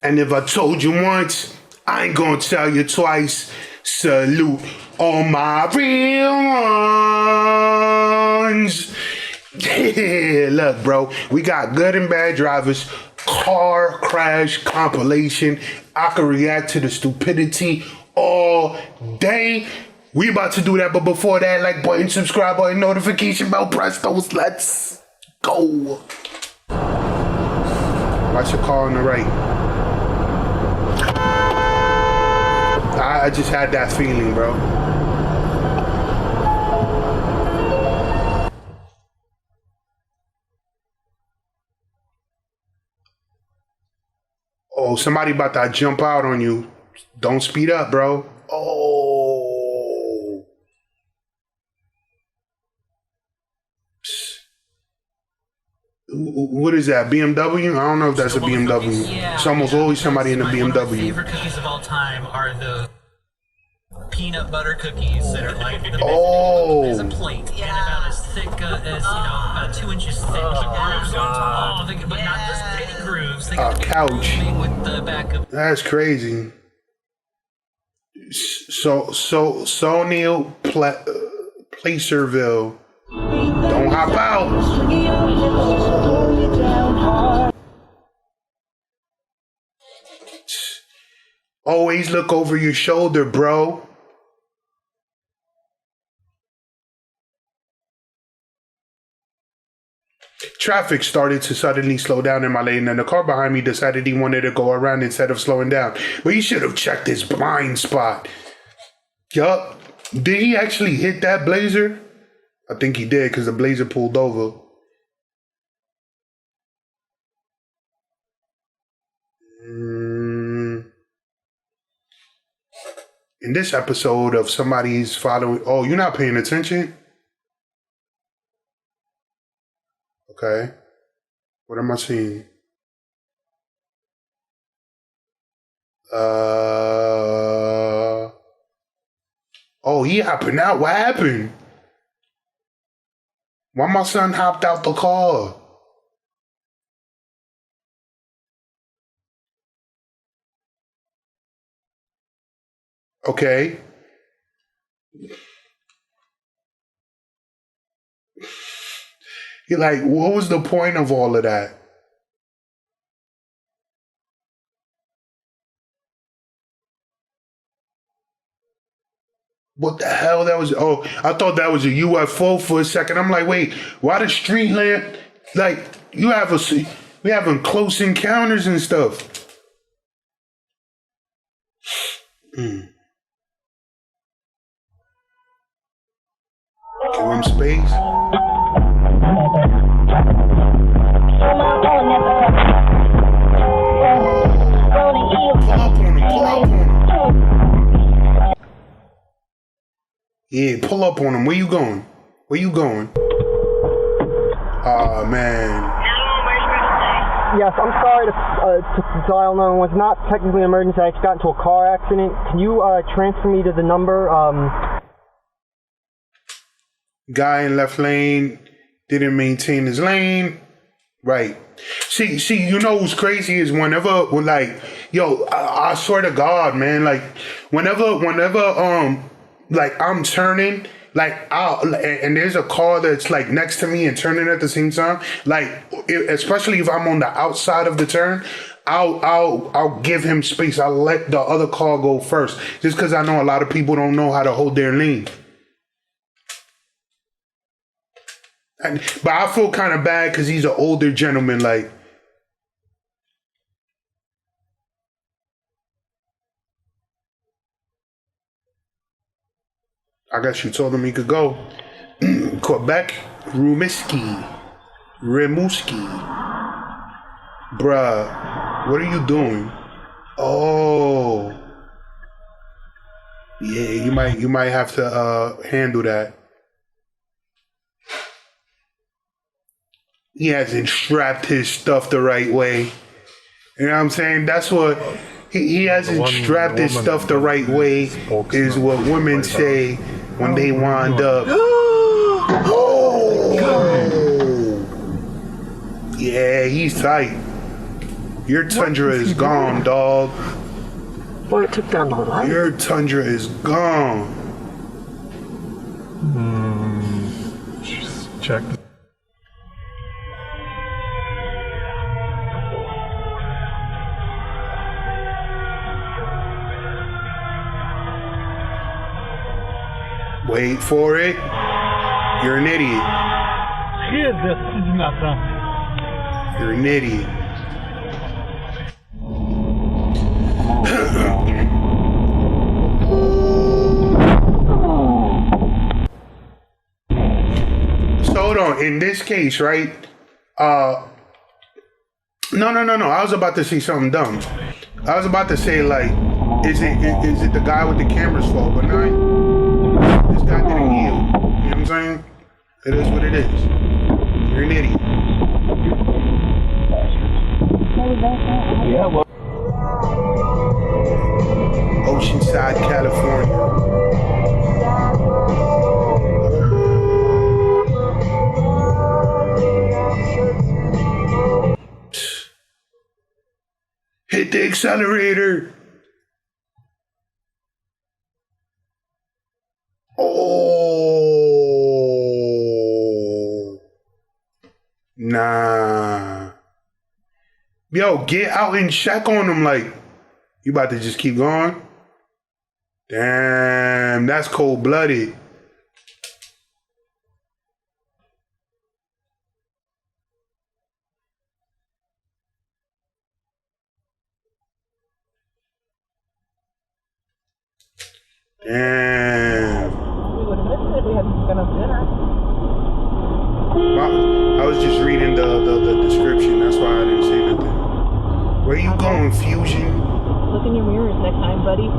And if I told you once, I ain't gonna tell you twice. Salute all my real ones. Yeah, look, bro, we got good and bad drivers. Car crash compilation. I can react to the stupidity all day. We about to do that, but before that, like button, subscribe button, notification bell, press those. Let's go. Watch your car on the right. I just had that feeling, bro. Oh, somebody about to jump out on you. Don't speed up, bro. Oh. What is that, BMW? I don't know if that's a BMW. Yeah, it's almost always somebody in a BMW. One of my favorite cookies of all time are the peanut butter cookies that are like there's a plate and about as thick as about 2 inches thick. Grooves on top. But not just any grooves. They got couch with the back of. That's crazy. So Neil Placerville. Don't hop out. Always look over your shoulder, bro. Traffic started to suddenly slow down in my lane, and the car behind me decided he wanted to go around instead of slowing down. But he should have checked his blind spot. Yup. Did he actually hit that Blazer? I think he did, because the Blazer pulled over. In this episode of somebody's following... Oh, you're not paying attention? Okay. What am I seeing? Oh, he hopping out. What happened? Why my son hopped out the car? Okay. You're like, what was the point of all of that? What the hell that was? Oh, I thought that was a UFO for a second. I'm like, wait, why the street lamp? Like, we having close encounters and stuff. Give him space. Yeah, pull up on him. Where you going? Where you going? Oh, man. Yes, I'm sorry to dial 911. It's not technically an emergency. I just got into a car accident. Can you transfer me to the number? Guy in left lane didn't maintain his lane. Right. See, you know what's crazy is whenever, yo, I swear to God, man, like, whenever, like, I'm turning, like, and there's a car that's, like, next to me and turning at the same time, like, especially if I'm on the outside of the turn, I'll give him space. I'll let the other car go first, just because I know a lot of people don't know how to hold their lane. But I feel kind of bad because he's an older gentleman, like. I guess you told him he could go. Quebec, Rimouski. Bruh, what are you doing? Oh. Yeah, you might have to handle that. He hasn't strapped his stuff the right way. You know what I'm saying? That's what he hasn't strapped his stuff the right way is what women say when they wind up. Oh! Yeah, he's tight. Your Tundra is gone, dog. Well, it took down the light. Your Tundra is gone. Just check. Wait for it. You're an idiot. You're an idiot. So hold on. In this case, right? No. I was about to say something dumb. I was about to say like, is it the guy with the camera's fault? But no, this guy didn't yield. You know what I'm saying? It is what it is. You're an idiot. Yeah, well. Oceanside, California. Hit the accelerator. Oh. Nah. Yo, get out and check on him like, you about to just keep going? Damn, that's cold-blooded. Damn. We would have missed it if we hadn't been up dinner. I was just reading the description. That's why I didn't say nothing. Where you going, Fusion? Look in your mirrors next time, buddy.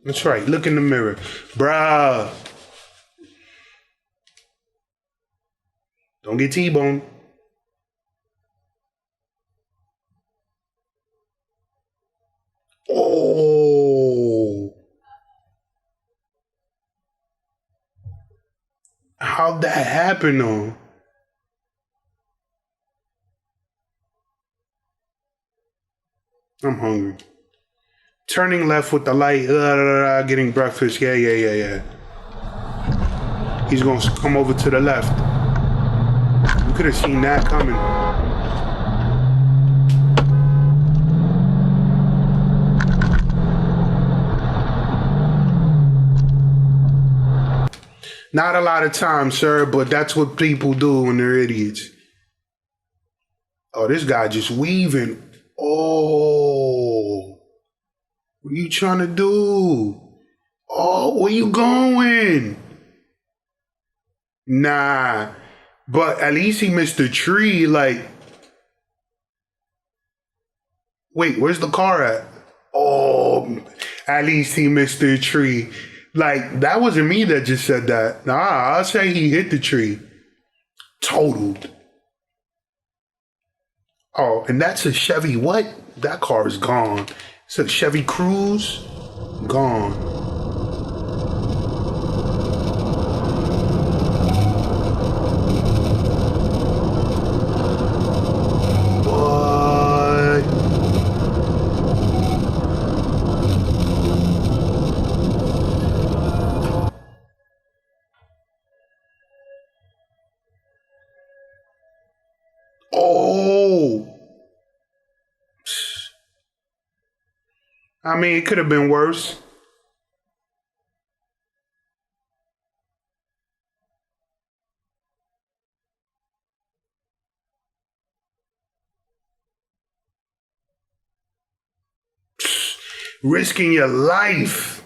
That's right. Look in the mirror. Bruh. Don't get T-boned. Oh. How'd that happen, though? I'm hungry. Turning left with the light, getting breakfast. Yeah. He's gonna come over to the left. You could have seen that coming. Not a lot of time, sir, but that's what people do when they're idiots. Oh, this guy just weaving. Oh. What are you trying to do? Oh, where you going? Nah. But at least he missed the tree, like. Wait, where's the car at? Oh, at least he missed the tree. Like, that wasn't me that just said that. Nah, I'll say he hit the tree. Totaled. Oh, and that's a Chevy what? That car is gone. It's a Chevy Cruze. Gone. What? Oh. I mean, it could have been worse. Risking your life.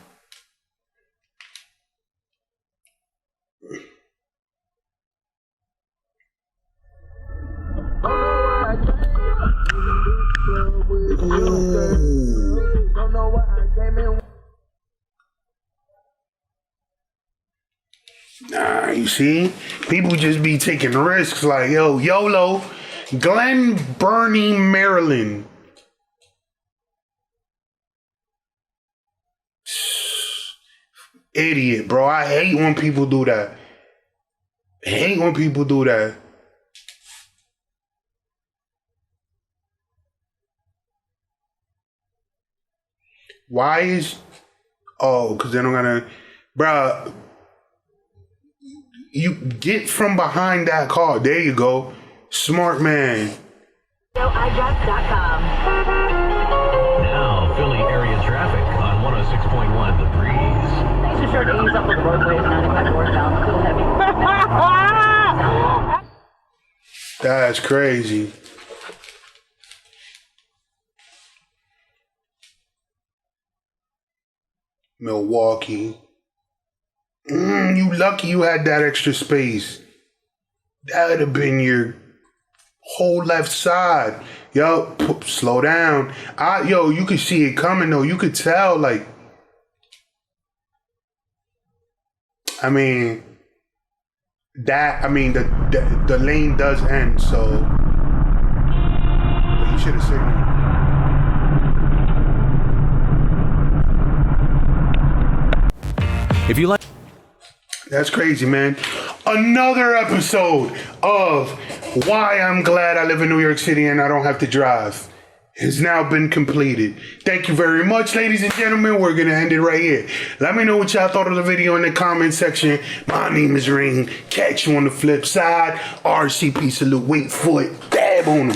Nah, you see? People just be taking risks like, yo, YOLO. Glen Burnie, Maryland. Idiot, bro. I hate when people do that. I hate when people do that. Why is... Oh, because they don't gotta... Bruh. You get from behind that car. There you go. Smart man. iDrive.com. Now, Philly area traffic on 106.1 The Breeze. Things are starting to ease up on the roadways, 95 northbound, still heavy. That's crazy. Milwaukee. You lucky you had that extra space. That would have been your whole left side. Yo, slow down. Yo, you could see it coming though. You could tell, like, I mean, the lane does end, so but you should have signaled. If you like... That's crazy, man. Another episode of Why I'm Glad I Live in New York City and I Don't Have to Drive has now been completed. Thank you very much, ladies and gentlemen. We're going to end it right here. Let me know what y'all thought of the video in the comment section. My name is Reign. Catch you on the flip side. RCP salute. Wait for it. Dab on them.